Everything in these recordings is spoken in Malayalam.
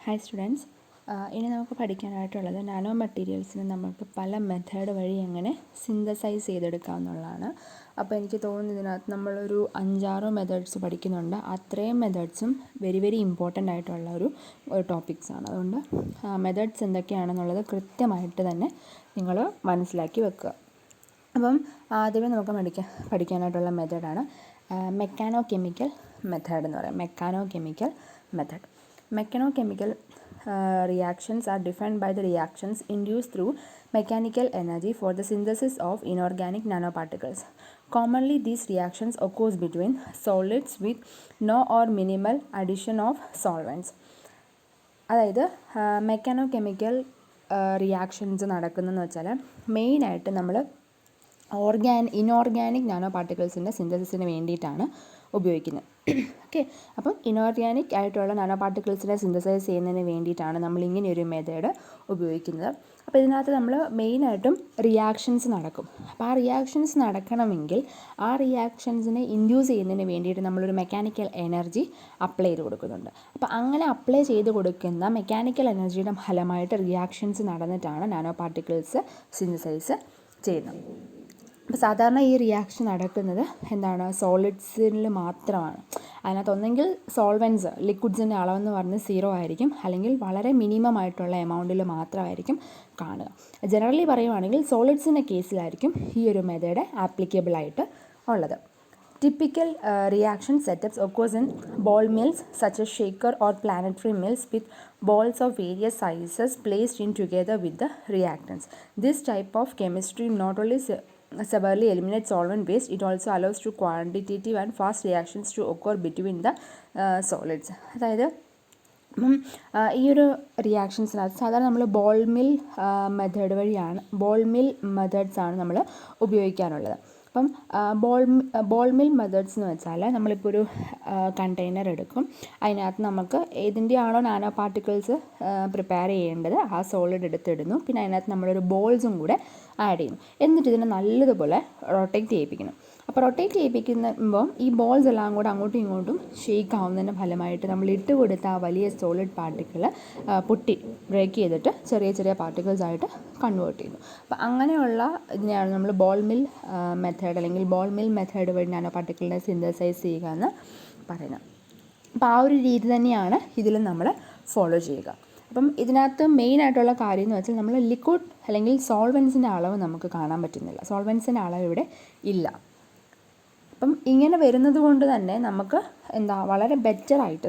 ഹായ് സ്റ്റുഡൻസ്, ഇനി നമുക്ക് പഠിക്കാനായിട്ടുള്ളത് നാനോ മെറ്റീരിയൽസിന് നമുക്ക് പല മെത്തേഡ് വഴി എങ്ങനെ സിന്തസൈസ് ചെയ്തെടുക്കാമെന്നുള്ളതാണ്. അപ്പോൾ എനിക്ക് തോന്നുന്നു ഇതിനകത്ത് നമ്മളൊരു 5-6 മെത്തേഡ്സ് പഠിക്കുന്നുണ്ട്. അത്രയും മെത്തേഡ്സും വെരി ഇമ്പോർട്ടൻ്റ് ആയിട്ടുള്ള ഒരു ടോപ്പിക്സാണ്. അതുകൊണ്ട് മെത്തേഡ്സ് എന്തൊക്കെയാണെന്നുള്ളത് കൃത്യമായിട്ട് തന്നെ നിങ്ങൾ മനസ്സിലാക്കി വെക്കുക. അപ്പം ആദ്യമേ നമുക്ക് പഠിക്കാനായിട്ടുള്ള മെത്തേഡാണ് മെക്കാനോ കെമിക്കൽ മെത്തേഡ് എന്ന് പറയാം. Mechanochemical reactions are defined by the reactions induced through mechanical energy for the synthesis of inorganic nanoparticles. Commonly, these reactions occur between solids with no or minimal addition of solvents. അതായത് മെക്കാനോ കെമിക്കൽ റിയാക്ഷൻസ് നടക്കുന്നതെന്ന് വെച്ചാൽ മെയിനായിട്ട് നമ്മൾ ഇനോർഗാനിക് നാനോ പാർട്ടിക്കിൾസിൻ്റെ സിന്തസിസിന് വേണ്ടിയിട്ടാണ് ഉപയോഗിക്കുന്നത്. ഓക്കെ, അപ്പം ഇനോർഗാനിക് ആയിട്ടുള്ള നാനോ പാർട്ടിക്കിൾസിനെ സിന്തസൈസ് ചെയ്യുന്നതിന് വേണ്ടിയിട്ടാണ് നമ്മൾ ഇങ്ങനെയൊരു മെത്തേഡ് ഉപയോഗിക്കുന്നത്. അപ്പോൾ ഇതിനകത്ത് നമ്മൾ മെയിനായിട്ടും റിയാക്ഷൻസ് നടക്കും. അപ്പോൾ ആ റിയാക്ഷൻസ് നടക്കണമെങ്കിൽ ആ റിയാക്ഷൻസിനെ ഇൻഡ്യൂസ് ചെയ്യുന്നതിന് വേണ്ടിയിട്ട് നമ്മളൊരു മെക്കാനിക്കൽ എനർജി അപ്ലൈ ചെയ്ത് കൊടുക്കുന്നുണ്ട്. അപ്പോൾ അങ്ങനെ അപ്ലൈ ചെയ്ത് കൊടുക്കുന്ന മെക്കാനിക്കൽ എനർജിയുടെ ഫലമായിട്ട് റിയാക്ഷൻസ് നടന്നിട്ടാണ് നാനോ പാർട്ടിക്കിൾസ് സിന്തസൈസ് ചെയ്യുന്നത്. അപ്പോൾ സാധാരണ ഈ റിയാക്ഷൻ നടക്കുന്നത് സോളിഡ്സിൽ മാത്രമാണ്. അതിനകത്ത് ഒന്നെങ്കിൽ സോൾവെൻസ് ലിക്വിഡ്സിൻ്റെ അളവെന്ന് പറഞ്ഞ് 0 ആയിരിക്കും, അല്ലെങ്കിൽ വളരെ മിനിമം ആയിട്ടുള്ള എമൗണ്ടിൽ മാത്രമായിരിക്കും കാണുക. ജനറലി പറയുവാണെങ്കിൽ സോളിഡ്സിൻ്റെ കേസിലായിരിക്കും ഈ ഒരു മെത്തേഡ് ആപ്ലിക്കബിൾ ആയിട്ട് ഉള്ളത്. Typical reaction setups occurs in ball mills such as shaker or planetary mills with balls of various sizes placed in together with the reactants. This type of chemistry not only severely eliminates solvent waste, it also allows to quantitative and fast reactions to occur between the solids. അതായത് ഈ ഒരു റിയാക്ഷൻസിനകത്ത് സാധാരണ നമ്മൾ ബോൾ മിൽ മെത്തേഡ്സാണ് നമ്മൾ ഉപയോഗിക്കാനുള്ളത്. അപ്പം ബോൾ മിൽ മെത്തേഡ്സ് എന്ന് വെച്ചാൽ നമ്മളിപ്പോൾ ഒരു കണ്ടെയ്നർ എടുക്കും. അതിനകത്ത് നമുക്ക് ഏതിൻ്റെയാണോ നാനോ പാർട്ടിക്കിൾസ് പ്രിപ്പയർ ചെയ്യേണ്ടത് ആ സോളിഡ് എടുത്തിടുന്നു. പിന്നെ അതിനകത്ത് നമ്മളൊരു ബോൾസും കൂടെ ആഡ് ചെയ്യുന്നു. എന്നിട്ട് ഇതിനെ നല്ലതുപോലെ റൊട്ടേറ്റ് ചെയ്യിപ്പിക്കണം. അപ്പോൾ റൊട്ടേറ്റ് ചെയ്യിപ്പിക്കുമ്പോൾ ഈ ബോൾസ് എല്ലാം കൂടെ അങ്ങോട്ടും ഇങ്ങോട്ടും ഷെയ്ക്ക് ആവുന്നതിൻ്റെ ഫലമായിട്ട് നമ്മൾ ഇട്ട് കൊടുത്ത ആ വലിയ സോളിഡ് പാർട്ടിക്കിൾ ബ്രേക്ക് ചെയ്തിട്ട് ചെറിയ പാർട്ടിക്കിൾസ് ആയിട്ട് കൺവേർട്ട് ചെയ്യുന്നു. അപ്പോൾ അങ്ങനെയുള്ള ഇതിനെയാണ് നമ്മൾ ബോൾ മിൽ മെത്തേഡ് അല്ലെങ്കിൽ ബോൾ മിൽ മെത്തേഡ് വഴി നാനോ പാർട്ടിക്കിളിനെ സിന്തസൈസ് ചെയ്യുക എന്ന് പറയുന്നത്. അപ്പോൾ ആ ഒരു രീതി തന്നെയാണ് ഇതിലും നമ്മൾ ഫോളോ ചെയ്യുക. അപ്പം ഇതിനകത്ത് മെയിനായിട്ടുള്ള കാര്യം എന്ന് വെച്ചാൽ നമ്മൾ ലിക്വിഡ് അല്ലെങ്കിൽ സോൾവെൻസിൻ്റെ അളവ് നമുക്ക് കാണാൻ പറ്റുന്നില്ല. സോൾവെൻസിൻ്റെ അളവ് ഇവിടെ ഇല്ല. അപ്പം ഇങ്ങനെ വരുന്നത് കൊണ്ട് തന്നെ നമുക്ക് വളരെ ബെറ്ററായിട്ട്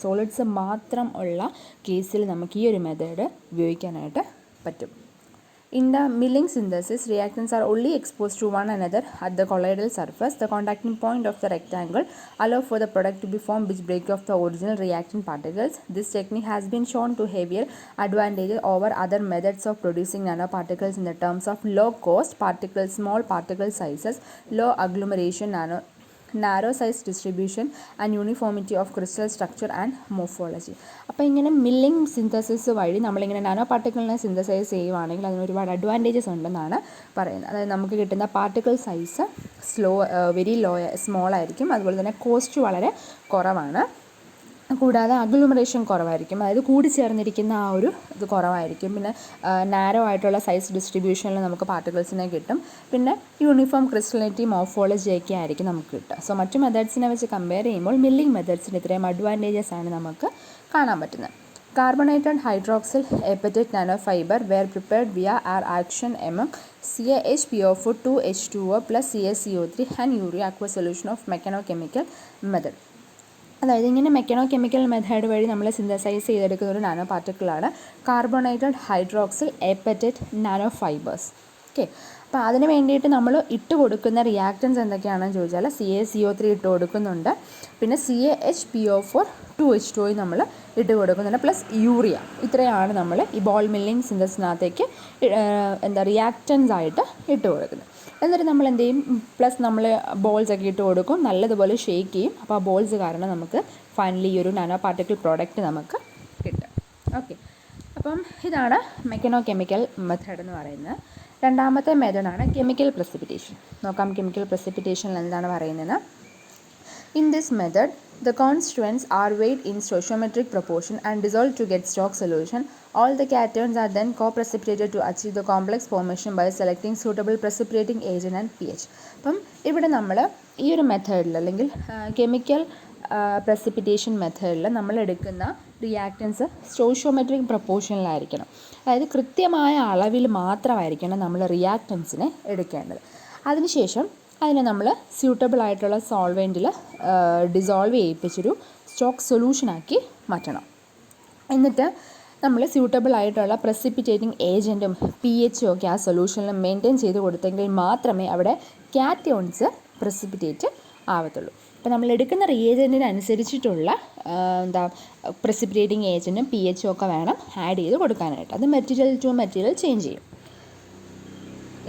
സോളിഡ്സ് മാത്രം ഉള്ള കേസിൽ നമുക്ക് ഈ ഒരു മെത്തേഡ് ഉപയോഗിക്കാനായിട്ട് പറ്റും. In the milling synthesis, reactants are only exposed to one another at the colloidal surface. The contacting point of the rectangle allow for the product to be formed which break off the original reactant particles. This technique has been shown to heavier advantages over other methods of producing nanoparticles in the terms of low cost, small particle sizes, low agglomeration, narrow size distribution and uniformity of crystal structure and morphology. അപ്പോൾ ഇങ്ങനെ മില്ലിംഗ് സിന്തസിസ് വഴി നമ്മളിങ്ങനെ നാനോ പാർട്ടിക്കിളിനെ സിന്തസൈസ് ചെയ്യുവാണെങ്കിൽ അതിന് ഒരുപാട് അഡ്വാൻറ്റേജസ് ഉണ്ടെന്നാണ് പറയുന്നത്. അതായത് നമുക്ക് കിട്ടുന്ന പാർട്ടിക്കിൾ സൈസ് സ്മോൾ ആയിരിക്കും. അതുപോലെ തന്നെ കോസ്റ്റ് വളരെ കുറവാണ്. കൂടാതെ അഗ്ലുമറേഷൻ കുറവായിരിക്കും, അതായത് കൂടിച്ചേർന്നിരിക്കുന്ന ആ ഒരു ഇത് കുറവായിരിക്കും. പിന്നെ നാരോ ആയിട്ടുള്ള സൈസ് ഡിസ്ട്രിബ്യൂഷനിൽ നമുക്ക് പാർട്ടിക്കിൾസിനെ കിട്ടും. പിന്നെ യൂണിഫോം ക്രിസ്റ്റലിറ്റി മോർഫോളജി ഒക്കെ ആയിരിക്കും നമുക്ക് കിട്ടുക. സോ മറ്റു മെത്തേഡ്സിനെ വെച്ച് കമ്പയർ ചെയ്യുമ്പോൾ മില്ലിംഗ് മെത്തേഡ്സിന് ഇത്രയും അഡ്വാൻറ്റേജസ് ആണ് നമുക്ക് കാണാൻ പറ്റുന്നത്. Carbonated hydroxyl epithet nanofiber were prepared via our action among CaHPO4 2H2O plus CaCO3 and urea aqueous solution of mechanochemical method. അതായത് ഇങ്ങനെ മെക്കാനോ കെമിക്കൽ മെത്തേഡ് വഴി നമ്മൾ സിന്തസൈസ് ചെയ്തെടുക്കുന്ന ഒരു നാനോ പാർട്ടിക്കിളാണ് carbonated hydroxyl apatite nano fibres. Okay, അപ്പോൾ അതിന് വേണ്ടിയിട്ട് നമ്മൾ ഇട്ട് കൊടുക്കുന്ന റിയാക്റ്റൻസ് എന്തൊക്കെയാണെന്ന് ചോദിച്ചാൽ CaCO3 ഇട്ട് കൊടുക്കുന്നുണ്ട്, പിന്നെ CaHPO4 2H2O നമ്മൾ ഇട്ട് കൊടുക്കുന്നുണ്ട്, പ്ലസ് യൂറിയ. ഇത്രയാണ് നമ്മൾ ഈ ബോൾ മില്ലിംഗ് സിന്തസിനകത്തേക്ക് റിയാക്റ്റൻസ് ആയിട്ട് ഇട്ട് കൊടുക്കുന്നത്. എന്നിട്ട് നമ്മൾ എന്ത് ചെയ്യും, പ്ലസ് നമ്മൾ ബോൾസൊക്കെ ഇട്ട് കൊടുക്കും, നല്ലതുപോലെ ഷേക്ക് ചെയ്യും. അപ്പോൾ ആ ബോൾസ് കാരണം നമുക്ക് ഫൈനലി ഈ ഒരു നാനോ പാർട്ടിക്കിൾ പ്രോഡക്റ്റ് നമുക്ക് കിട്ടും. ഓക്കെ, അപ്പം ഇതാണ് മെക്കാനോ കെമിക്കൽ മെത്തേഡ് എന്ന് പറയുന്നത്. രണ്ടാമത്തെ മെത്തേഡാണ് കെമിക്കൽ പ്രസിപ്പിറ്റേഷൻ. നോക്കാം കെമിക്കൽ പ്രസിപ്പിറ്റേഷനിൽ എന്താണ് പറയുന്നത്. In this method, The constituents are weighed in stoichiometric proportion and dissolved to get stock solution. All the cations are then co-precipitated to achieve the complex formation by selecting suitable precipitating agent and pH. അപ്പം ഇവിടെ നമ്മൾ ഈ ഒരു മെത്തേഡിൽ അല്ലെങ്കിൽ കെമിക്കൽ പ്രസിപ്പിറ്റേഷൻ മെത്തേഡിൽ നമ്മൾ എടുക്കുന്ന റിയാക്റ്റൻസ് സ്റ്റോയിഷ്യോമെട്രിക് പ്രൊപ്പോർഷനിലായിരിക്കണം. അതായത് കൃത്യമായ അളവിൽ മാത്രമായിരിക്കണം നമ്മൾ റിയാക്റ്റൻസിനെ എടുക്കേണ്ടത്. അതിനുശേഷം അതിനെ നമ്മൾ സ്യൂട്ടബിൾ ആയിട്ടുള്ള സോൾവെൻറ്റിൽ ഡിസോൾവ് ചെയ്യിപ്പിച്ചൊരു സ്റ്റോക്ക് സൊല്യൂഷനാക്കി മാറ്റണം. എന്നിട്ട് നമ്മൾ സ്യൂട്ടബിൾ ആയിട്ടുള്ള പ്രസിപ്പിറ്റേറ്റിംഗ് ഏജൻറ്റും pH ഒക്കെ ആ സൊല്യൂഷനിൽ മെയിൻറ്റെയിൻ ചെയ്ത് കൊടുത്തെങ്കിൽ മാത്രമേ അവിടെ കാറ്റയോൺസ് പ്രസിപ്പിറ്റേറ്റ് ആവത്തുള്ളൂ. അപ്പോൾ നമ്മൾ എടുക്കുന്ന റിയേജൻറ്റിനനുസരിച്ചിട്ടുള്ള പ്രസിപ്പിറ്റേറ്റിംഗ് ഏജൻറ്റും pH ഒക്കെ വേണം ആഡ് ചെയ്ത് കൊടുക്കാനായിട്ട്. അത് മെറ്റീരിയൽ ടു മെറ്റീരിയൽ ചേഞ്ച് ചെയ്യും.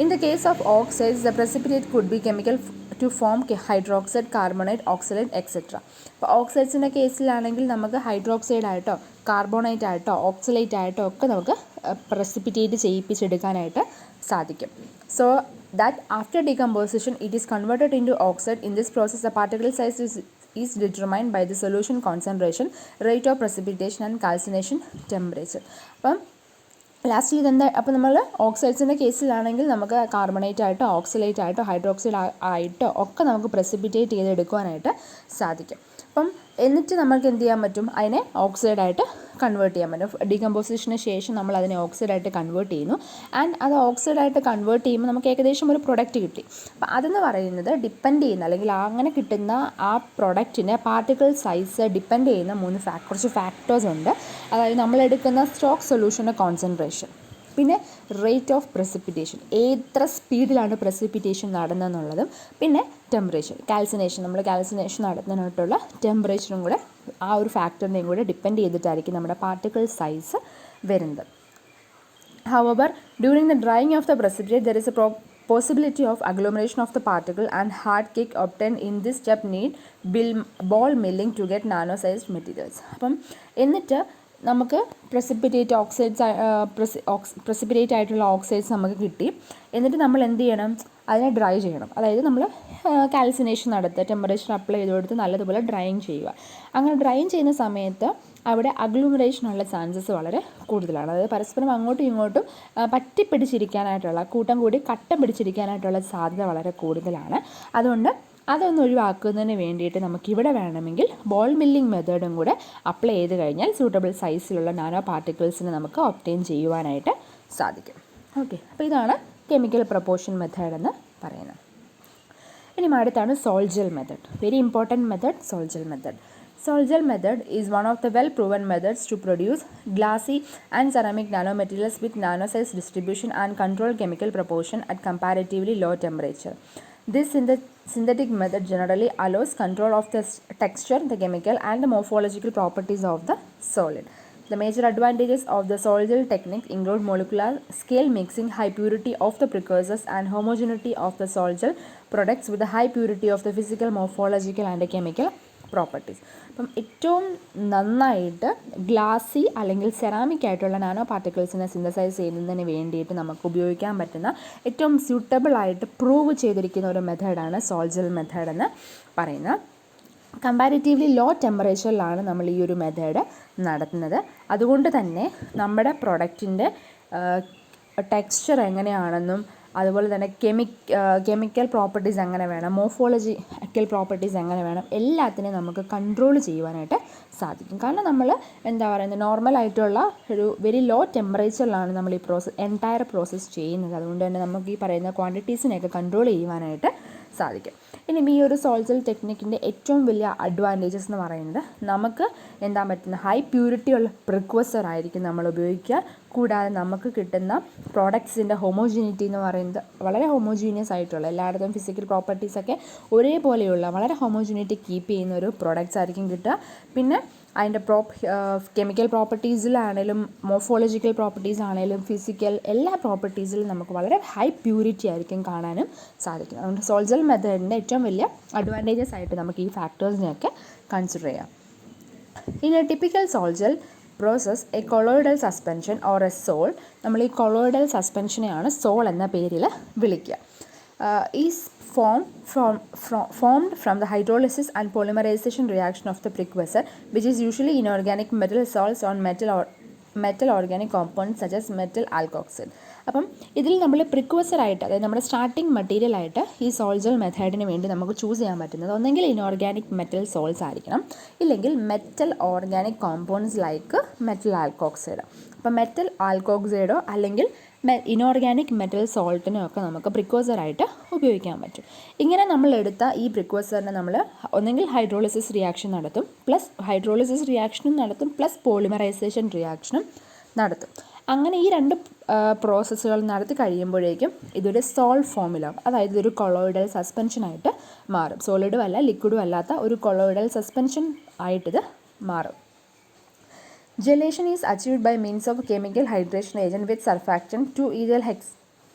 In the case of oxides, the precipitate could be chemical to form hydroxide, carbonate, oxalate, etc. ഇപ്പോൾ ഓക്സൈഡ്സിൻ്റെ കേസിലാണെങ്കിൽ നമുക്ക് ഹൈഡ്രോക്സൈഡ് ആയിട്ടോ കാർബോണേറ്റ് ആയിട്ടോ ഓക്സലേറ്റ് ആയിട്ടോ ഒക്കെ നമുക്ക് പ്രസിപ്പിറ്റേറ്റ് ചെയ്യിപ്പിച്ചെടുക്കാനായിട്ട് സാധിക്കും. So that after decomposition it is converted into oxide. In this process the particle size is determined by the solution concentration, rate of precipitation and calcination temperature. അപ്പം ലാസ്റ്റ് ഇതെന്താ, അപ്പോൾ നമ്മൾ ഓക്സൈഡ്സിൻ്റെ കേസിലാണെങ്കിൽ നമുക്ക് കാർബണേറ്റ് ആയിട്ടോ ഓക്സലേറ്റ് ആയിട്ടോ ഹൈഡ്രോക്സൈഡ് ആയിട്ടോ ഒക്കെ നമുക്ക് പ്രസിപ്പിറ്റേറ്റ് ചെയ്തെടുക്കുവാനായിട്ട് സാധിക്കും. അപ്പം എന്നിട്ട് നമുക്ക് എന്ത് ചെയ്യാൻ പറ്റും, അതിനെ ഓക്സൈഡായിട്ട് കൺവേർട്ട് ചെയ്യാൻ പറ്റും. ഡീകമ്പോസിഷന് ശേഷം നമ്മൾ അതിനെ ഓക്സൈഡായിട്ട് കൺവേർട്ട് ചെയ്യുന്നു. ആൻഡ് അത് ഓക്സൈഡായിട്ട് കൺവേർട്ട് ചെയ്യുമ്പോൾ നമുക്ക് ഏകദേശം ഒരു പ്രൊഡക്റ്റ് കിട്ടി. അപ്പോൾ അതെന്ന് പറയുന്നത് ഡിപ്പെൻഡ് ചെയ്യുന്ന അല്ലെങ്കിൽ അങ്ങനെ കിട്ടുന്ന ആ പ്രൊഡക്റ്റിൻ്റെ പാർട്ടിക്കിൾ സൈസ് ഡിപ്പെൻഡ് ചെയ്യുന്ന കുറച്ച് ഫാക്ടേഴ്സ് ഉണ്ട്. അതായത് നമ്മളെടുക്കുന്ന സ്റ്റോക്ക് സൊല്യൂഷൻ്റെ കോൺസെൻട്രേഷൻ, പിന്നെ റേറ്റ് ഓഫ് പ്രസിപ്പിറ്റേഷൻ, എത്ര സ്പീഡിലാണ് പ്രസിപ്പിറ്റേഷൻ നടന്നതെന്നുള്ളതും, പിന്നെ ടെമ്പറേച്ചർ, നമ്മൾ കാൽസിനേഷൻ നടത്തുന്നതിനായിട്ടുള്ള ടെമ്പറേച്ചറും കൂടെ ആ ഒരു ഫാക്ടറിനെയും കൂടെ ഡിപ്പെൻഡ് ചെയ്തിട്ടായിരിക്കും നമ്മുടെ പാർട്ടിക്കിൾ സൈസ് വരുന്നത്. However, during the drying of the precipitate there is a possibility of agglomeration of the particle and hard cake obtained in this step need ball milling to get nano sized materials. അപ്പം എന്നിട്ട് നമുക്ക് പ്രസിപ്പിറ്റേറ്റ് പ്രസിപ്പിറ്റേറ്റ് ആയിട്ടുള്ള ഓക്സൈഡ്സ് നമുക്ക് കിട്ടി. എന്നിട്ട് നമ്മൾ എന്ത് ചെയ്യണം, അതിനെ ഡ്രൈ ചെയ്യണം. അതായത് നമ്മൾ കാൽസിനേഷൻ നടത്തുക, ടെമ്പറേച്ചർ അപ്ലൈ ചെയ്ത് കൊടുത്ത് നല്ലതുപോലെ ഡ്രൈയിങ് ചെയ്യുക. അങ്ങനെ ഡ്രൈയിങ് ചെയ്യുന്ന സമയത്ത് അവിടെ അഗ്ലൂമറേഷനുള്ള ചാൻസസ് വളരെ കൂടുതലാണ്. അതായത് പരസ്പരം അങ്ങോട്ടും ഇങ്ങോട്ടും പറ്റിപ്പിടിച്ചിരിക്കാനായിട്ടുള്ള, കൂട്ടം കൂടി കട്ടം പിടിച്ചിരിക്കാനായിട്ടുള്ള സാധ്യത വളരെ കൂടുതലാണ്. അതുകൊണ്ട് അതൊന്ന് ഒഴിവാക്കുന്നതിന് വേണ്ടിയിട്ട് നമുക്കിവിടെ വേണമെങ്കിൽ ബോൾ മില്ലിംഗ് മെത്തേഡും കൂടെ അപ്ലൈ ചെയ്ത് കഴിഞ്ഞാൽ സൂട്ടബിൾ സൈസിലുള്ള നാനോ പാർട്ടിക്കിൾസിനെ നമുക്ക് ഒബ്റ്റെയിൻ ചെയ്യുവാനായിട്ട് സാധിക്കും. ഓക്കെ, അപ്പോൾ ഇതാണ് കെമിക്കൽ പ്രൊപ്പോർഷൻ മെത്തേഡ് എന്ന് പറയുന്നത്. ഇനി അടുത്താണ് sol-gel method. Very important method, sol-gel method. Sol-gel method is one of the well-proven methods to produce glassy and ceramic nanomaterials with nano-size distribution and control chemical proportion at comparatively low temperature. This synthetic method generally allows control of the texture, the chemical and the morphological properties of the solid. The major advantages of the sol-gel technique include molecular scale mixing, high purity of the precursors and homogeneity of the sol-gel products with the high purity of the physical, morphological and chemical properties. അപ്പം ഏറ്റവും നന്നായിട്ട് ഗ്ലാസി അല്ലെങ്കിൽ സെറാമിക് ആയിട്ടുള്ള നാനോ പാർട്ടിക്കിൾസിനെ സിന്തസൈസ് ചെയ്യുന്നതിന് വേണ്ടിയിട്ട് നമുക്ക് ഉപയോഗിക്കാൻ പറ്റുന്ന ഏറ്റവും സ്യൂട്ടബിളായിട്ട് പ്രൂവ് ചെയ്തിരിക്കുന്ന ഒരു മെത്തേഡാണ് സോൾജൽ മെത്തേഡ് എന്ന് പറയുന്നത്. കമ്പാരിറ്റീവ്ലി ലോ ടെമ്പറേച്ചറിലാണ് നമ്മൾ ഈ ഒരു മെത്തേഡ് നടത്തുന്നത്. അതുകൊണ്ട് തന്നെ നമ്മുടെ പ്രൊഡക്റ്റിൻ്റെ ടെക്സ്ചർ എങ്ങനെയാണെന്നും അതുപോലെ തന്നെ കെമിക്കൽ പ്രോപ്പർട്ടീസ് എങ്ങനെ വേണം, മോർഫോളജിക്കൽ പ്രോപ്പർട്ടീസ് എങ്ങനെ വേണം, എല്ലാത്തിനെയും നമുക്ക് കൺട്രോൾ ചെയ്യുവാനായിട്ട് സാധിക്കും. കാരണം നമ്മൾ നോർമലായിട്ടുള്ള ഒരു വെരി ലോ ടെമ്പറേച്ചറിലാണ് നമ്മൾ ഈ എൻറ്റയർ പ്രോസസ്സ് ചെയ്യുന്നത്. അതുകൊണ്ട് തന്നെ നമുക്ക് ഈ പറയുന്ന ക്വാണ്ടിറ്റീസിനെയൊക്കെ കൺട്രോൾ ചെയ്യുവാനായിട്ട് സാധിക്കും. ഇനി ഈ ഒരു സോൾജൽ ടെക്നിക്കിൻ്റെ ഏറ്റവും വലിയ അഡ്വാൻറ്റേജസ് എന്ന് പറയുന്നത് നമുക്ക് പറ്റുന്ന ഹൈ പ്യൂരിറ്റി ഉള്ള പ്രിക്വസർ ആയിരിക്കും നമ്മൾ ഉപയോഗിക്കുക. കൂടാതെ നമുക്ക് കിട്ടുന്ന പ്രോഡക്ട്സിൻ്റെ ഹോമോജീനിറ്റി എന്ന് പറയുന്നത് വളരെ ഹോമോജീനിയസ് ആയിട്ടുള്ള, എല്ലായിടത്തും ഫിസിക്കൽ പ്രോപ്പർട്ടീസൊക്കെ ഒരേപോലെയുള്ള വളരെ ഹോമോജീനിറ്റി കീപ്പ് ചെയ്യുന്ന ഒരു പ്രോഡക്റ്റ്സ് ആയിരിക്കും കിട്ടുക. പിന്നെ അതിൻ്റെ കെമിക്കൽ പ്രോപ്പർട്ടീസിലാണേലും മോർഫോളജിക്കൽ പ്രോപ്പർട്ടീസ് ആണേലും ഫിസിക്കൽ എല്ലാ പ്രോപ്പർട്ടീസിലും നമുക്ക് വളരെ ഹൈ പ്യൂരിറ്റി ആയിരിക്കും കാണാനും സാധിക്കും. അതുകൊണ്ട് സോൾജൽ മെത്തേഡിൻ്റെ ഏറ്റവും വലിയ അഡ്വാൻറ്റേജസ് ആയിട്ട് നമുക്ക് ഈ ഫാക്ടേഴ്സിനെയൊക്കെ കൺസിഡർ ചെയ്യാം. In a typical sol-gel process a colloidal suspension or a sol, നമ്മൾ ഈ കൊളോയിഡൽ സസ്പെൻഷനെയാണ് സോൾ എന്ന പേരിൽ വിളിക്കുക. ഈ formed from the hydrolysis and polymerization reaction of the precursor, which is usually inorganic metal salts on metal organic compounds such as metal alkoxide. അപ്പം ഇതിൽ നമ്മൾ പ്രിക്വസറായിട്ട്, അതായത് നമ്മുടെ സ്റ്റാർട്ടിങ് മെറ്റീരിയലായിട്ട് ഈ സോൾജൽ മെത്തേഡിന് വേണ്ടി നമുക്ക് ചൂസ് ചെയ്യാൻ പറ്റുന്നത് ഒന്നെങ്കിൽ ഇനോർഗാനിക് മെറ്റൽ സോൾസ് ആയിരിക്കണം, ഇല്ലെങ്കിൽ metal organic compounds like metal alkoxide. അപ്പം മെറ്റൽ ആൽക്കോക്സൈഡോ അല്ലെങ്കിൽ ഇനോർഗാനിക് മെറ്റൽ സോൾട്ടിനോ ഒക്കെ നമുക്ക് പ്രിക്വസറായിട്ട് ഉപയോഗിക്കാൻ പറ്റും. ഇങ്ങനെ നമ്മൾ എടുത്ത ഈ പ്രിക്വസറിനെ നമ്മൾ ഒന്നെങ്കിൽ ഹൈഡ്രോളിസിസ് റിയാക്ഷൻ നടത്തും, പ്ലസ് ഹൈഡ്രോളിസിസ് റിയാക്ഷനും നടത്തും, പ്ലസ് പോളിമറൈസേഷൻ റിയാക്ഷനും നടത്തും. അങ്ങനെ ഈ രണ്ട് പ്രോസസ്സുകൾ നടത്തി കഴിയുമ്പോഴേക്കും ഇതൊരു സോൾഡ് ഫോമിലാവും, അതായത് ഇതൊരു കൊളോയിഡൽ സസ്പെൻഷനായിട്ട് മാറും. സോളിഡും അല്ല ലിക്വിഡും അല്ലാത്ത ഒരു കൊളോയിഡൽ സസ്പെൻഷൻ ആയിട്ടിത് മാറും. Gelation is achieved by means of a chemical hydration agent with surfactant. 2-ethyl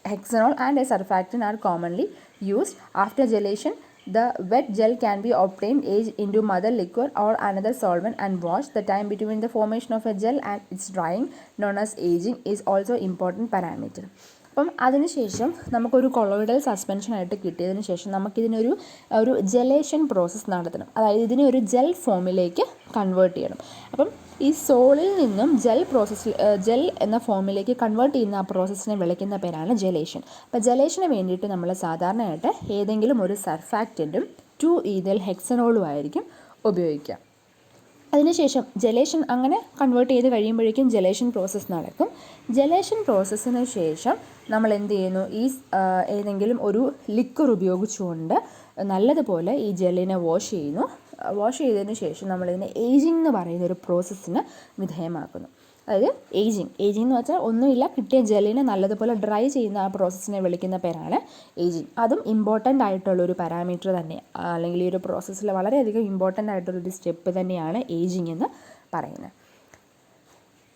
hexanol and a surfactant are commonly used. After gelation, the wet gel can be obtained, aged into mother liquor or another solvent and washed. The time between the formation of a gel and its drying, known as aging, is also important parameter. അപ്പം അതിനുശേഷം നമുക്കൊരു കൊളോയിഡൽ സസ്പെൻഷനായിട്ട് കിട്ടിയതിന് ശേഷം നമുക്കിതിനൊരു ജെലേഷൻ പ്രോസസ്സ് നടത്തണം, അതായത് ഇതിനെ ഒരു ജെൽ ഫോമിലേക്ക് കൺവേർട്ട് ചെയ്യണം. അപ്പം ഈ സോളിൽ നിന്നും ജെൽ എന്ന ഫോമിലേക്ക് കൺവേർട്ട് ചെയ്യുന്ന ആ പ്രോസസ്സിനെ വിളിക്കുന്ന പേരാണ് ജെലേഷൻ. അപ്പോൾ ജെലേഷന് വേണ്ടിയിട്ട് നമ്മൾ സാധാരണയായിട്ട് ഏതെങ്കിലും ഒരു സർഫാക്റ്റൻറ്റും 2-ethyl ഹെക്സനോളും ആയിരിക്കും ഉപയോഗിക്കുക. അതിനുശേഷം ജെലേഷൻ അങ്ങനെ കൺവേർട്ട് ചെയ്ത് കഴിയുമ്പോഴേക്കും ജെലേഷൻ പ്രോസസ്സ് നടക്കും. ജെലേഷൻ പ്രോസസ്സിന് ശേഷം നമ്മൾ എന്ത് ചെയ്യുന്നു, ഈ ഏതെങ്കിലും ഒരു ലിക്വർ ഉപയോഗിച്ചുകൊണ്ട് നല്ലതുപോലെ ഈ ജെല്ലിനെ വാഷ് ചെയ്യുന്നു. വാഷ് ചെയ്തതിന് ശേഷം നമ്മളിതിനെ ഏജിങ് എന്ന് പറയുന്ന ഒരു പ്രോസസ്സിന് വിധേയമാക്കുന്നു. അതായത് ഏജിങ് എന്ന് വെച്ചാൽ ഒന്നുമില്ല, കിട്ടിയ ജെല്ലിനെ നല്ലതുപോലെ ഡ്രൈ ചെയ്യുന്ന ആ പ്രോസസ്സിനെ വിളിക്കുന്ന പേരാണ് ഏജിങ്. അതും ഇമ്പോർട്ടൻ്റ് ആയിട്ടുള്ളൊരു പാരാമീറ്റർ തന്നെ, അല്ലെങ്കിൽ ഈ ഒരു പ്രോസസ്സിൽ വളരെയധികം ഇമ്പോർട്ടൻ്റ് ആയിട്ടുള്ളൊരു സ്റ്റെപ്പ് തന്നെയാണ് ഏജിങ് എന്ന് പറയുന്നത്.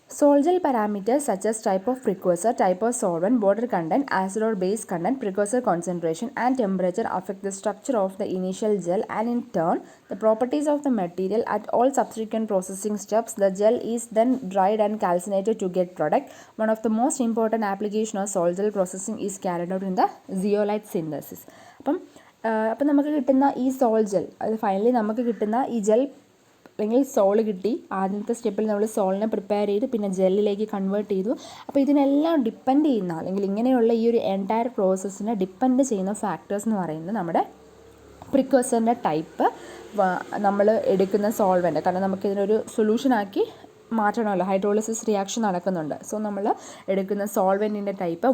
Solgel parameters such as type of precursor, type of solvent, water content, acid or base content, precursor concentration and temperature affect the structure of the initial gel and in turn the properties of the material. At all subsequent processing steps, the gel is then dried and calcinated to get product. One of the most important application of Solgel processing is carried out in the zeolite synthesis. അപ്പം നമുക്ക് കിട്ടുന്ന ഈ സോൾജൽ, അത് ഫൈനലി നമുക്ക് കിട്ടുന്ന ഈ ജെൽ അല്ലെങ്കിൽ സോൾ കിട്ടി. ആദ്യത്തെ സ്റ്റെപ്പിൽ നമ്മൾ സോളിനെ പ്രിപ്പയർ ചെയ്ത് പിന്നെ ജെല്ലിലേക്ക് കൺവേർട്ട് ചെയ്തു. അപ്പോൾ ഇതിനെല്ലാം ഡിപ്പെൻഡ് ചെയ്യുന്ന, അല്ലെങ്കിൽ ഇങ്ങനെയുള്ള ഈ ഒരു എൻറ്റയർ പ്രോസസ്സിനെ ഡിപ്പെൻഡ് ചെയ്യുന്ന ഫാക്ടേഴ്സ് എന്ന് പറയുന്നത് നമ്മുടെ പ്രിക്വസറിൻ്റെ ടൈപ്പ്, നമ്മൾ എടുക്കുന്ന സോൾവെൻ്റ്, കാരണം നമുക്കിതിനൊരു സൊല്യൂഷനാക്കി മാറ്റണമല്ലോ, ഹൈഡ്രോളിസിസ് റിയാക്ഷൻ നടക്കുന്നുണ്ട്. സോ നമ്മൾ എടുക്കുന്ന സോൾവെൻറ്റിൻ്റെ type,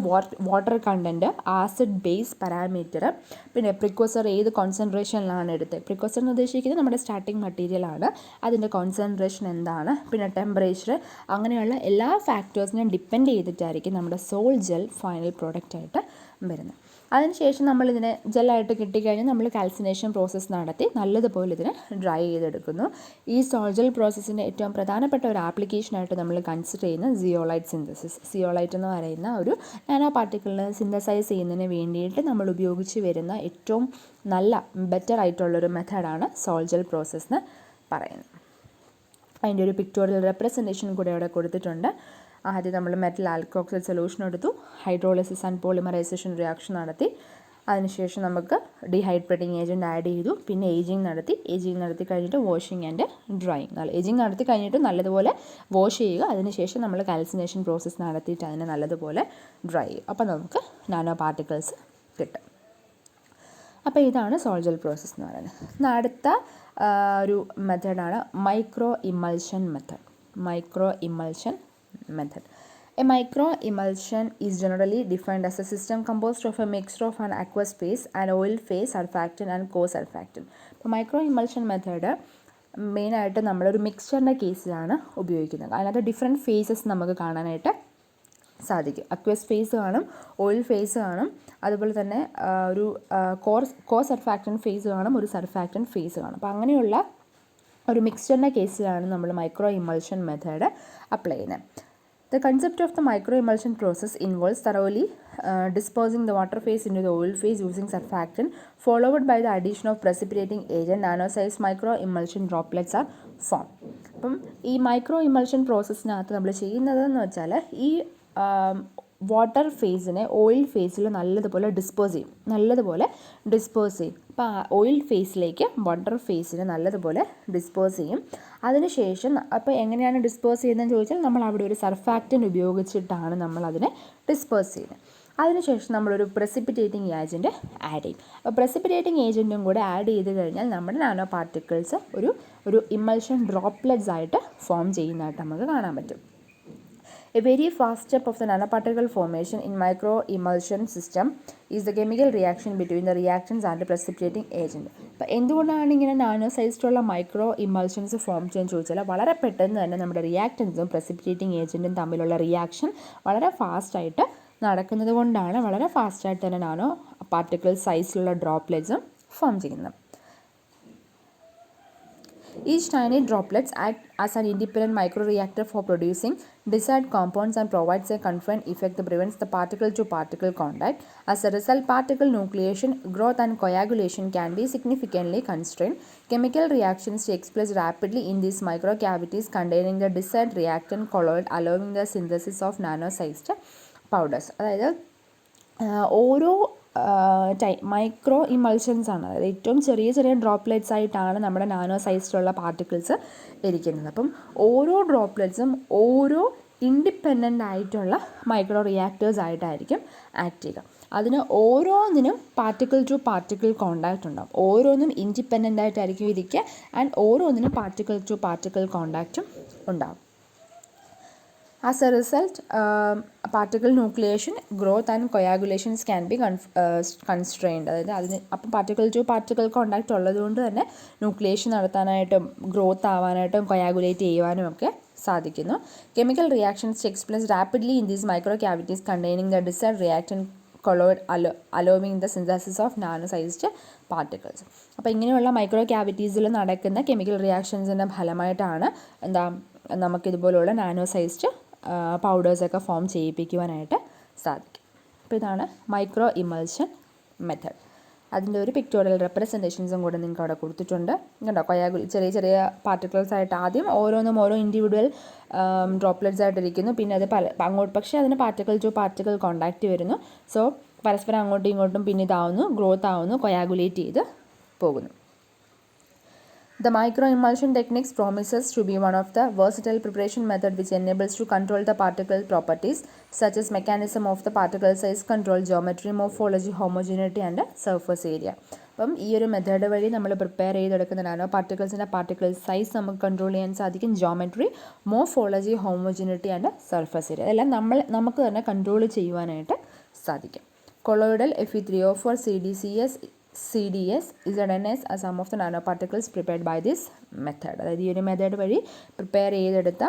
water content, acid base parameter, പിന്നെ പ്രിക്വസർ ഏത് കോൺസെൻട്രേഷനിലാണ് എടുത്തത്. പ്രിക്വസർ എന്ന് ഉദ്ദേശിക്കുന്നത് നമ്മുടെ സ്റ്റാർട്ടിങ് മെറ്റീരിയലാണ്, അതിൻ്റെ കോൺസെൻട്രേഷൻ എന്താണ്, പിന്നെ ടെമ്പറേച്ചർ, അങ്ങനെയുള്ള എല്ലാ ഫാക്ടേഴ്സിനെയും ഡിപ്പെൻഡ് ചെയ്തിട്ടായിരിക്കും നമ്മുടെ സോൾ ജെൽ ഫൈനൽ പ്രോഡക്റ്റായിട്ട് വരുന്നത്. അതിനുശേഷം നമ്മളിതിനെ ജെല്ലായിട്ട് കിട്ടിക്കഴിഞ്ഞാൽ നമ്മൾ കാൽസിനേഷൻ പ്രോസസ്സ് നടത്തി നല്ലതുപോലെ ഇതിനെ ഡ്രൈ ചെയ്തെടുക്കുന്നു. ഈ സോൾജൽ പ്രോസസ്സിൻ്റെ ഏറ്റവും പ്രധാനപ്പെട്ട ഒരു ആപ്ലിക്കേഷനായിട്ട് നമ്മൾ കൺസിഡർ ചെയ്യുന്ന സിയോളൈറ്റ് സിന്തസിസ്. സിയോളൈറ്റ് എന്ന് പറയുന്ന ഒരു നാനോ പാർട്ടിക്കിളിനെ സിന്തസൈസ് ചെയ്യുന്നതിന് വേണ്ടിയിട്ട് നമ്മൾ ഉപയോഗിച്ച് വരുന്ന ഏറ്റവും ബെറ്റർ ആയിട്ടുള്ളൊരു മെത്തേഡാണ് സോൾജൽ പ്രോസസ്സ് എന്ന് പറയുന്നത്. അതിൻ്റെ ഒരു പിക്ടോറിയൽ റെപ്രസെൻറ്റേഷൻ കൂടെ അവിടെ കൊടുത്തിട്ടുണ്ട്. ആദ്യം നമ്മൾ മെറ്റൽ ആൽക്കോക്സൈഡ് സൊല്യൂഷൻ എടുത്തു, ഹൈഡ്രോളിസിസ് ആൻഡ് പോളിമറൈസേഷൻ റിയാക്ഷൻ നടത്തി, അതിനുശേഷം നമുക്ക് ഡീഹൈഡ്രേറ്റിംഗ് ഏജൻറ്റ് ആഡ് ചെയ്തു, പിന്നെ ഏജിങ് നടത്തി കഴിഞ്ഞിട്ട് വാഷിംഗ് ആൻഡ് ഡ്രൈയിങ്. ഏജിങ് നടത്തി കഴിഞ്ഞിട്ട് നല്ലതുപോലെ വാഷ് ചെയ്യുക, അതിനുശേഷം നമ്മൾ കാൽസിനേഷൻ പ്രോസസ്സ് നടത്തിയിട്ട് അതിനെ നല്ലതുപോലെ ഡ്രൈ ചെയ്യും. അപ്പോൾ നമുക്ക് നാനോ പാർട്ടിക്കിൾസ് കിട്ടും. അപ്പോൾ ഇതാണ് സോൾജൽ പ്രോസസ്സ് എന്ന് പറയുന്നത്. അടുത്ത ഒരു മെത്തേഡാണ് micro emulsion method. A micro-emulsion is generally defined as a system composed of a mixture of an aqueous phase, an oil phase, surfactant and co-surfactant. അപ്പോൾ മൈക്രോ-ഇമൾഷൻ മെത്തേഡ് മെയിനായിട്ട് നമ്മളൊരു മിക്സ്ചറിൻ്റെ കേസിലാണ് ഉപയോഗിക്കുന്നത്. അതിനകത്ത് ഡിഫറെൻറ്റ് ഫേസസ് നമുക്ക് കാണാനായിട്ട് സാധിക്കും. അക്വസ് ഫേസ് കാണും, ഓയിൽ ഫേസ് കാണും, അതുപോലെ തന്നെ ഒരു കോ-സർഫാക്റ്റൻറ്റ് ഫേസ് കാണും, ഒരു സർഫാക്റ്റൻറ്റ് ഫേസ് കാണും. അപ്പോൾ അങ്ങനെയുള്ള ഒരു മിക്സ്ചറിൻ്റെ കേസിലാണ് നമ്മൾ മൈക്രോ-ഇമൾഷൻ മെത്തേഡ് അപ്ലൈ ചെയ്യുന്നത്. The concept of the micro-emulsion process involves thoroughly dispersing the water phase into the oil phase using surfactant, followed by the addition of precipitating agent. Nano-sized micro-emulsion droplets are formed. അപ്പം ഈ മൈക്രോ-ഇമൾഷൻ പ്രോസസ്സിനകത്ത് നമ്മൾ ചെയ്യുന്നതെന്ന് വെച്ചാൽ ഈ വാട്ടർ ഫേസിനെ ഓയിൽ ഫേസിൽ നല്ലതുപോലെ ഡിസ്പോസ് ചെയ്യും. അപ്പോൾ ആ ഓയിൽ ഫേസിലേക്ക് വാട്ടർ ഫേസിനെ നല്ലതുപോലെ ഡിസ്പോസ് ചെയ്യും. അതിനുശേഷം അപ്പോൾ എങ്ങനെയാണ് ഡിസ്പോസ് ചെയ്യുന്നതെന്ന് ചോദിച്ചാൽ നമ്മൾ അവിടെ ഒരു സർഫാക്റ്റൻ്റ് ഉപയോഗിച്ചിട്ടാണ് നമ്മളതിനെ ഡിസ്പോസ് ചെയ്യുന്നത്. അതിനുശേഷം നമ്മളൊരു പ്രസിപ്പിറ്റേറ്റിംഗ് ഏജൻറ്റ് ആഡ് ചെയ്യും. അപ്പോൾ പ്രസിപ്പിറ്റേറ്റിംഗ് ഏജൻറ്റും കൂടെ ആഡ് ചെയ്ത് കഴിഞ്ഞാൽ നമ്മുടെ നാനോ പാർട്ടിക്കിൾസ് ഒരു ഇമൾഷൻ ഡ്രോപ്ലെറ്റ്സ് ആയിട്ട് ഫോം ചെയ്യുന്നതായിട്ട് നമുക്ക് കാണാൻ പറ്റും. A very fast step of the nanoparticle formation in microemulsion system is the chemical reaction between the reactants and the precipitating agent. അപ്പോൾ എന്തുകൊണ്ടാണ് ഇങ്ങനെ നാനോ സൈസിലുള്ള മൈക്രോ ഇമൾഷൻസ് ഫോം ചെയ്യാൻ ചോദിച്ചാൽ വളരെ പെട്ടെന്ന് തന്നെ നമ്മുടെ റിയാക്റ്റൻസും പ്രസിപ്പിറ്റേറ്റിംഗ് ഏജൻറ്റും തമ്മിലുള്ള റിയാക്ഷൻ വളരെ ഫാസ്റ്റായിട്ട് നടക്കുന്നത് കൊണ്ടാണ് വളരെ ഫാസ്റ്റായിട്ട് തന്നെ നാനോ പാർട്ടിക്കിൾ സൈസിലുള്ള ഡ്രോപ്ലെറ്റ്സും ഫോം ചെയ്യുന്നത്. Each tiny droplets act as an independent microreactor for producing desired compounds and provides a confined effect that prevents the particle-to-particle contact. As a result, particle nucleation, growth and coagulation can be significantly constrained. Chemical reactions take place rapidly in these microcavities containing the desired reactant colloid, allowing the synthesis of nano-sized powders. അതായത് ഓരോ മൈക്രോ ഇമൾഷൻസ് ആണ്, അതായത് ഏറ്റവും ചെറിയ ഡ്രോപ്ലെറ്റ്സ് ആയിട്ടാണ് നമ്മുടെ നാനോ സൈസിലുള്ള പാർട്ടിക്കിൾസ് ഇരിക്കുന്നത്. അപ്പം ഓരോ ഡ്രോപ്ലെറ്റ്സും ഓരോ ഇൻഡിപെൻഡൻ്റ് ആയിട്ടുള്ള മൈക്രോ റിയാക്ടേഴ്സ് ആയിട്ടായിരിക്കും ആക്ട് ചെയ്യുക. അതിന് ഓരോന്നിനും പാർട്ടിക്കിൾ ടു പാർട്ടിക്കിൾ കോണ്ടാക്റ്റ് ഉണ്ടാകും. ഓരോന്നും ഇൻഡിപെൻഡൻ്റ് ആയിട്ടായിരിക്കും ഇരിക്കുക ആൻഡ് ഓരോന്നിനും പാർട്ടിക്കിൾ ടു പാർട്ടിക്കിൾ കോണ്ടാക്റ്റും ഉണ്ടാകും. As a result, particle nucleation, growth and coagulations can be constrained. അതായത് അതിന് അപ്പം പാർട്ടിക്കിൾ ടു പാർട്ടിക്കിൾ കോണ്ടാക്റ്റ് ഉള്ളതുകൊണ്ട് തന്നെ ന്യൂക്ലിയേഷൻ നടത്താനായിട്ടും ഗ്രോത്ത് ആവാനായിട്ടും കൊയാഗുലേറ്റ് ചെയ്യുവാനും ഒക്കെ സാധിക്കുന്നു. Chemical reactions takes place rapidly in these micro cavities containing the desired reactant colloid allowing the synthesis of nano-sized particles. അപ്പോൾ ഇങ്ങനെയുള്ള മൈക്രോ ക്യാവിറ്റീസിൽ നടക്കുന്ന കെമിക്കൽ റിയാക്ഷൻസിൻ്റെ ഫലമായിട്ടാണ് നമുക്കിതുപോലുള്ള നാനോ സൈസ്ഡ് പൗഡേഴ്സൊക്കെ ഫോം ചെയ്യിപ്പിക്കുവാനായിട്ട് സാധിക്കും. അപ്പോൾ ഇതാണ് മൈക്രോ ഇമൾഷൻ മെത്തഡ്. അതിൻ്റെ ഒരു പിക്ടോറിയൽ റെപ്രസെൻറ്റേഷൻസും കൂടെ നിങ്ങൾക്ക് അവിടെ കൊടുത്തിട്ടുണ്ട്. കണ്ടോ, ചെറിയ പാർട്ടിക്കിൾസ് ആയിട്ട് ആദ്യം ഓരോന്നും ഓരോ ഇൻഡിവിജ്വൽ ഡ്രോപ്ലെറ്റ്സ് ആയിട്ടിരിക്കുന്നു. പിന്നെ അത് പക്ഷേ അതിന് പാർട്ടിക്കിൾ ടു പാർട്ടിക്കിൾ കോണ്ടാക്റ്റ് വരുന്നു. സോ പരസ്പരം അങ്ങോട്ടും ഇങ്ങോട്ടും പിന്നെ ഇതാവുന്നു, ഗ്രോത്ത് ആവുന്നു, കൊയാഗുലേറ്റ് ചെയ്ത് പോകുന്നു. The microemulsion techniques promises to be one of the versatile preparation method which enables to control the particle properties such as mechanism of the particle size, control geometry, morphology, homogeneity and surface area. അപ്പം ഈ ഒരു മെത്തേഡ് വഴി നമ്മൾ പ്രിപ്പയർ ചെയ്തെടുക്കുന്ന നാനോ പാർട്ടിക്കിൾസിൻ്റെ പാർട്ടിക്കിൾ സൈസ് നമുക്ക് കൺട്രോൾ ചെയ്യാൻ സാധിക്കും. Geometry, morphology, homogeneity and surface area അതെല്ലാം നമുക്ക് തന്നെ കൺട്രോൾ ചെയ്യുവാനായിട്ട് സാധിക്കും. Colloidal Fe3O4 CDS, ZNS are some of the nanoparticles prepared by this method. അതായത് ഈ ഒരു മെത്തേഡ് വഴി പ്രിപ്പയർ ചെയ്തെടുത്ത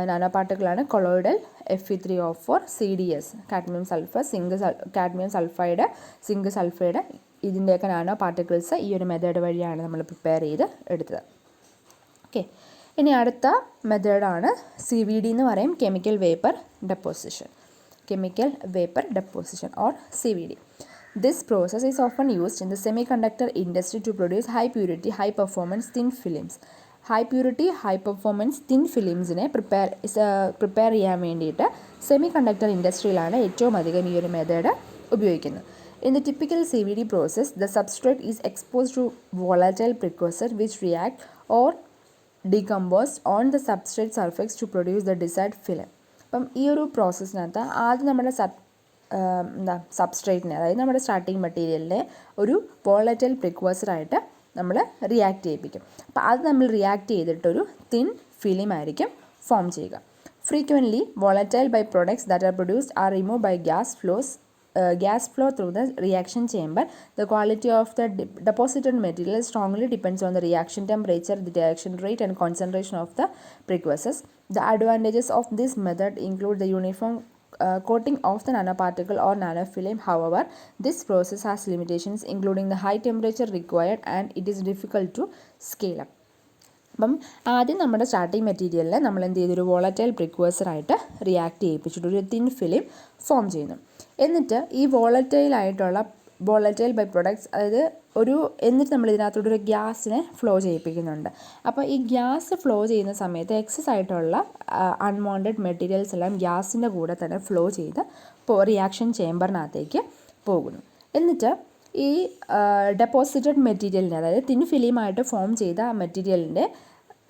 നാനോ പാർട്ടിക്കിളാണ് colloidal Fe3O4 CDS, cadmium sulphur, cadmium sulphide, zinc sulphide. ഇതിൻ്റെയൊക്കെ നാനോ പാർട്ടിക്കിൾസ് ഈ ഒരു മെത്തേഡ് വഴിയാണ് നമ്മൾ പ്രിപ്പയർ ചെയ്ത് എടുത്തത്. ഓക്കെ, ഇനി അടുത്ത മെത്തേഡാണ് CVD എന്ന് പറയും, chemical vapour deposition. or CVD. This process is often used in the semiconductor industry to produce high purity, high performance thin films. High purity, high performance thin filmsനെ പ്രിപ്പയർ ചെയ്യാൻ വേണ്ടിയിട്ട് സെമികണ്ടക്ടർ ഇൻഡസ്ട്രിയിലാണ് ഏറ്റവും അധികം ഈ ഒരു മെത്തേഡ് ഉപയോഗിക്കുന്നത്. In the typical CVD process, the substrate is exposed to volatile precursor which react or decompose on the substrate surface to produce the desired film. അപ്പം ഈ ഒരു പ്രോസസ്സിനകത്ത് ആദ്യം നമ്മുടെ സബ്സ്ട്രേറ്റിനെ, അതായത് നമ്മുടെ സ്റ്റാർട്ടിങ് മെറ്റീരിയലിനെ ഒരു വോളറ്റൈൽ പ്രിക്വേഴ്സറായിട്ട് നമ്മൾ റിയാക്ട് ചെയ്യിപ്പിക്കും. അപ്പോൾ അത് നമ്മൾ റിയാക്ട് ചെയ്തിട്ടൊരു തിൻ ഫിലിം ആയിരിക്കും ഫോം ചെയ്യുക. Frequently volatile by products that are produced are remove by gas flow through the reaction chamber. The quality of the deposited material strongly depends on the reaction temperature, the reaction rate and concentration of the precursors. The advantages of this method include the uniform coating of the nanoparticle or nanofilm. However, this process has limitations including the high temperature required and it is difficult to scale up. അപ്പം ആദ്യം നമ്മുടെ സ്റ്റാർട്ടിങ് മെറ്റീരിയലിൽ നമ്മൾ എന്ത് ചെയ്തൊരു വോളറ്റൈൽ പ്രിക്വേഴ്സറായിട്ട് റിയാക്ട് ചെയ്യിപ്പിച്ചിട്ട് ഒരു തിൻ ഫിലിം ഫോം ചെയ്യുന്നു. എന്നിട്ട് ഈ വോളറ്റൈൽ ആയിട്ടുള്ള വോളറ്റൈൽ ബൈ പ്രൊഡക്ട്സ്, അതായത് എന്നിട്ട് നമ്മൾ ഇതിനകത്തോടെ ഒരു ഗ്യാസിനെ ഫ്ലോ ചെയ്യിപ്പിക്കുന്നുണ്ട്. അപ്പോൾ ഈ ഗ്യാസ് ഫ്ലോ ചെയ്യുന്ന സമയത്ത് എക്സസ് ആയിട്ടുള്ള അൺവാണ്ടഡ് മെറ്റീരിയൽസ് എല്ലാം ഗ്യാസിൻ്റെ കൂടെ തന്നെ ഫ്ലോ ചെയ്ത് റിയാക്ഷൻ ചേമ്പറിനകത്തേക്ക് പോകുന്നു. എന്നിട്ട് ഈ ഡെപ്പോസിറ്റഡ് മെറ്റീരിയലിൻ്റെ, അതായത് തിൻ ഫിലിമായിട്ട് ഫോം ചെയ്ത ആ മെറ്റീരിയലിൻ്റെ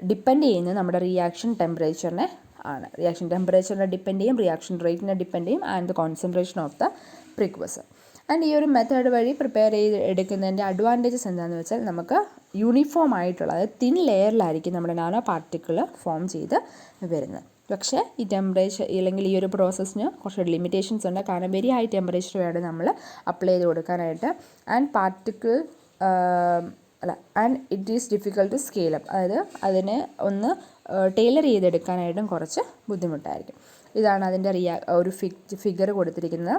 ഡിപ്പെൻഡ് ചെയ്യുന്നത് നമ്മുടെ റിയാക്ഷൻ ടെമ്പറേച്ചറിനെ ആണ്. റിയാക്ഷൻ ടെമ്പറേച്ചറിനെ ഡിപ്പെൻഡ് ചെയ്യും, റിയാക്ഷൻ റേറ്റിനെ ഡിപ്പെൻഡ് ചെയ്യും, and the concentration of the precursor. And ഈ ഒരു മെത്തേഡ് വഴി പ്രിപ്പയർ ചെയ്ത് എടുക്കുന്നതിൻ്റെ അഡ്വാൻറ്റേജസ് എന്താണെന്ന് വെച്ചാൽ നമുക്ക് യൂണിഫോം ആയിട്ടുള്ള, അതായത് തിൻ ലെയറിലായിരിക്കും നമ്മുടെ നാനോ പാർട്ടിക്കിൾ ഫോം ചെയ്ത് വരുന്നത്. പക്ഷേ ഈ ടെമ്പറേച്ചർ അല്ലെങ്കിൽ ഈ ഒരു പ്രോസസ്സിന് കുറച്ച് ലിമിറ്റേഷൻസ് ഉണ്ട്. കാരണം വെരി ഹൈ ടെമ്പറേച്ചർ വേണം നമ്മൾ അപ്ലൈ ചെയ്ത് കൊടുക്കാനായിട്ട്. And it is difficult to scale up, അതായത് അതിനെ ഒന്ന് ടൈലർ ചെയ്തെടുക്കാനായിട്ടും കുറച്ച് ബുദ്ധിമുട്ടായിരിക്കും. ഇതാണ് അതിൻ്റെ ഒരു ഫിഗർ കൊടുത്തിരിക്കുന്നത്.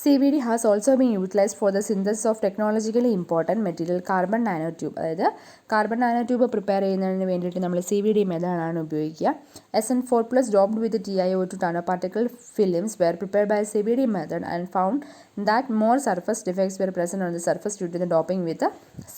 CVD has also been utilized for the synthesis of technologically important material carbon nanotube. അതായത് കാർബൺ നാനോ ട്യൂബ് പ്രിപ്പയർ ചെയ്യുന്നതിന് വേണ്ടിയിട്ട് നമ്മൾ CVD മെത്തേഡാണ് ഉപയോഗിക്കുക. SN4+ doped with TiO2 nanoparticle films were prepared by CVD method and found that more surface defects were present on the surface due to the doping with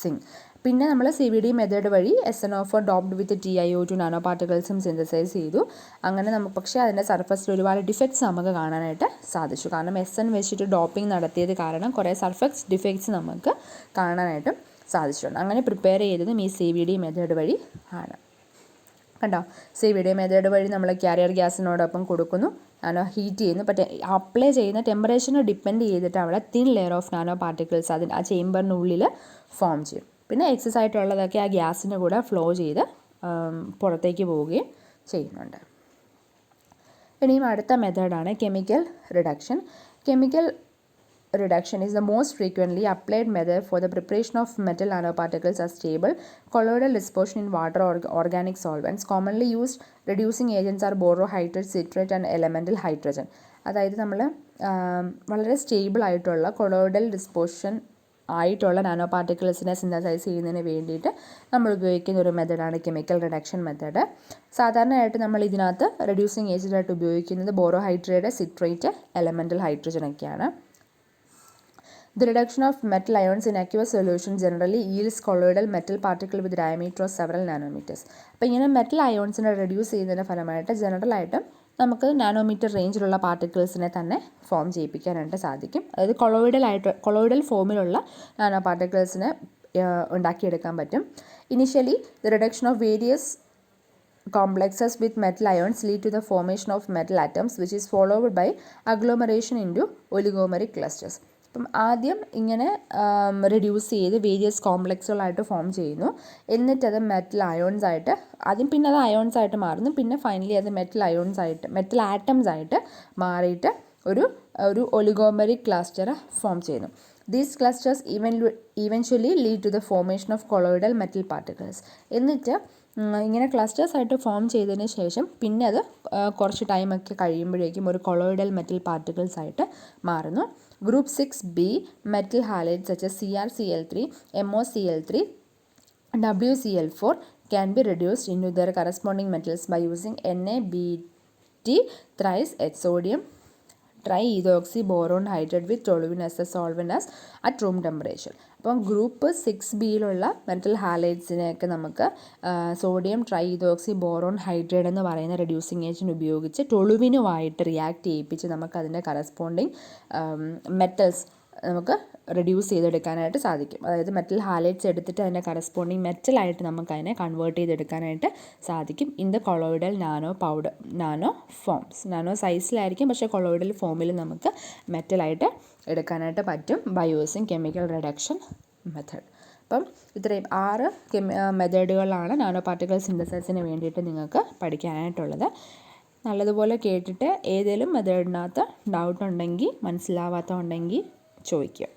zinc. പിന്നെ നമ്മൾ CVD മെത്തേഡ് വഴി SN4 doped with TiO2 nano പാർട്ടിക്കിൾസും സിന്തസൈസ് ചെയ്തു. അങ്ങനെ പക്ഷേ അതിൻ്റെ സർഫസിൽ ഒരുപാട് ഡിഫക്ട്സ് നമുക്ക് കാണാനായിട്ട് സാധിച്ചു. കാരണം SN വെച്ചിട്ട് ഡോപ്പിംഗ് നടത്തിയത് കാരണം കുറേ സർഫസ് ഡിഫക്ട്സ് നമുക്ക് കാണാനായിട്ടും സാധിച്ചിട്ടുണ്ട്. അങ്ങനെ പ്രിപ്പയർ ചെയ്തതും ഈ CVD മെത്തേഡ് വഴി ആണ്. കണ്ടോ, CVD മെത്തേഡ് വഴി നമ്മൾ കാരിയർ ഗ്യാസിനോടൊപ്പം കൊടുക്കുന്നു, നാനോ ഹീറ്റ് ചെയ്യുന്നു. പക്ഷേ അപ്ലൈ ചെയ്യുന്ന ടെമ്പറേച്ചറിനെ ഡിപ്പെൻഡ് ചെയ്തിട്ട് അവിടെ thin layer of nano particles ആ ചേമ്പറിനുള്ളിൽ ഫോം ചെയ്യും. പിന്നെ എക്സസ് ആയിട്ടുള്ളതൊക്കെ ആ ഗ്യാസിൻ്റെ കൂടെ ഫ്ലോ ചെയ്ത് പുറത്തേക്ക് പോവുകയും ചെയ്യുന്നുണ്ട്. ഇനിയും അടുത്ത മെത്തേഡാണ് chemical reduction. Chemical reduction is the most frequently applied method for the preparation of metal nanoparticles as stable colloidal dispersion in water or organic solvents. Commonly used reducing agents are borohydride, citrate and elemental hydrogen. അതായത് നമ്മൾ വളരെ സ്റ്റേബിൾ ആയിട്ടുള്ള കൊളോയിഡൽ ഡിസ്പോഷൻ ആയിട്ടുള്ള നാനോ പാർട്ടിക്കിൾസിനെ സിന്തസൈസ് ചെയ്യുന്നതിന് വേണ്ടിയിട്ട് നമ്മൾ ഉപയോഗിക്കുന്ന ഒരു മെത്തേഡാണ് കെമിക്കൽ റിഡക്ഷൻ മെത്തേഡ്. സാധാരണയായിട്ട് നമ്മൾ ഇതിനകത്ത് റെഡ്യൂസിങ് ഏജൻ്റായിട്ട് ഉപയോഗിക്കുന്നത് ബോറോഹൈഡ്രേറ്റ്, സിട്രേറ്റ്, എലമെൻ്റൽ ഹൈഡ്രജൻ ഒക്കെയാണ്. The reduction of metal ions in aqueous solution generally yields colloidal metal particle with diameter of several nanometers. അപ്പോൾ ഇങ്ങനെ മെറ്റൽ അയോൺസിനെ റെഡ്യൂസ് ചെയ്യുന്നതിൻ്റെ ഫലമായിട്ട് ജനറലായിട്ടും നമുക്ക് നാനോമീറ്റർ റേഞ്ചിലുള്ള പാർട്ടിക്കിൾസിനെ തന്നെ ഫോം ചെയ്യിപ്പിക്കാനായിട്ട് സാധിക്കും. അതായത് കൊളോയിഡൽ ഫോമിലുള്ള നാനോ പാർട്ടിക്കിൾസിനെ ഉണ്ടാക്കിയെടുക്കാൻ പറ്റും. Initially the reduction of various complexes with metal ions lead to the formation of metal atoms which is followed by agglomeration into oligomeric clusters. അപ്പം ആദ്യം ഇങ്ങനെ റെഡ്യൂസ് ചെയ്ത് വേരിയസ് കോംപ്ലക്സുകളായിട്ട് ഫോം ചെയ്യുന്നു. എന്നിട്ടത് മെറ്റൽ അയോൺസ് ആയിട്ട് പിന്നെ അത് അയോൺസ് ആയിട്ട് മാറുന്നു. പിന്നെ ഫൈനലി അത് മെറ്റൽ ആറ്റംസ് ആയിട്ട് മാറിയിട്ട് ഒരു ഒലിഗോമെറിക് ക്ലസ്റ്റർ ഫോം ചെയ്യുന്നു. These clusters eventually lead to the formation of colloidal metal particles. എന്നിട്ട് ഇങ്ങനെ ക്ലസ്റ്റേഴ്സ് ആയിട്ട് ഫോം ചെയ്തതിന് ശേഷം പിന്നെ അത് കുറച്ച് ടൈമൊക്കെ കഴിയുമ്പോഴേക്കും ഒരു കൊളോയിഡൽ മെറ്റൽ പാർട്ടിക്കിൾസ് ആയിട്ട് മാറുന്നു. Group 6b metal halides such as CrCl3, MoCl3, WCl4 can be reduced into their corresponding metals by using NaBT thrice H sodium triethoxy boron hydrate with toluene as a solvent as at room temperature. അപ്പം ഗ്രൂപ്പ് 6bയിലുള്ള മെറ്റൽ ഹാലൈഡ്സിനെയൊക്കെ നമുക്ക് സോഡിയം ട്രൈഇതോക്സി ബോറോൺ ഹൈഡ്രേറ്റ് എന്ന് പറയുന്ന റെഡ്യൂസിങ് ഏജൻറ്റ് ഉപയോഗിച്ച് ടൊളുവിനുമായിട്ട് റിയാക്ട് ചെയ്യിപ്പിച്ച് നമുക്ക് അതിൻ്റെ കറസ്പോണ്ടിങ് മെറ്റൽസ് നമുക്ക് റെഡ്യൂസ് ചെയ്തെടുക്കാനായിട്ട് സാധിക്കും. അതായത് മെറ്റൽ ഹാലൈഡ്സ് എടുത്തിട്ട് അതിൻ്റെ കറസ്പോണ്ടിങ് മെറ്റലായിട്ട് നമുക്കതിനെ കൺവേർട്ട് ചെയ്തെടുക്കാനായിട്ട് സാധിക്കും in the colloidal nano forms. Nano സൈസിലായിരിക്കും, പക്ഷേ കൊളോയിഡൽ ഫോമിൽ നമുക്ക് മെറ്റലായിട്ട് എടുക്കാനായിട്ട് പറ്റും by using chemical reduction method. അപ്പം ഇത്രയും 6 മെത്തേഡുകളാണ് നാനോ പാർട്ടിക്കിൾ സിന്തസിസിന് വേണ്ടിയിട്ട് നിങ്ങൾക്ക് പഠിക്കാനായിട്ടുള്ളത്. നല്ലതുപോലെ കേട്ടിട്ട് ഏതെങ്കിലും മെത്തേഡിനകത്ത് ഡൗട്ട് ഉണ്ടെങ്കിൽ മനസ്സിലാവാത്ത ഉണ്ടെങ്കിൽ ചോദിക്കുക.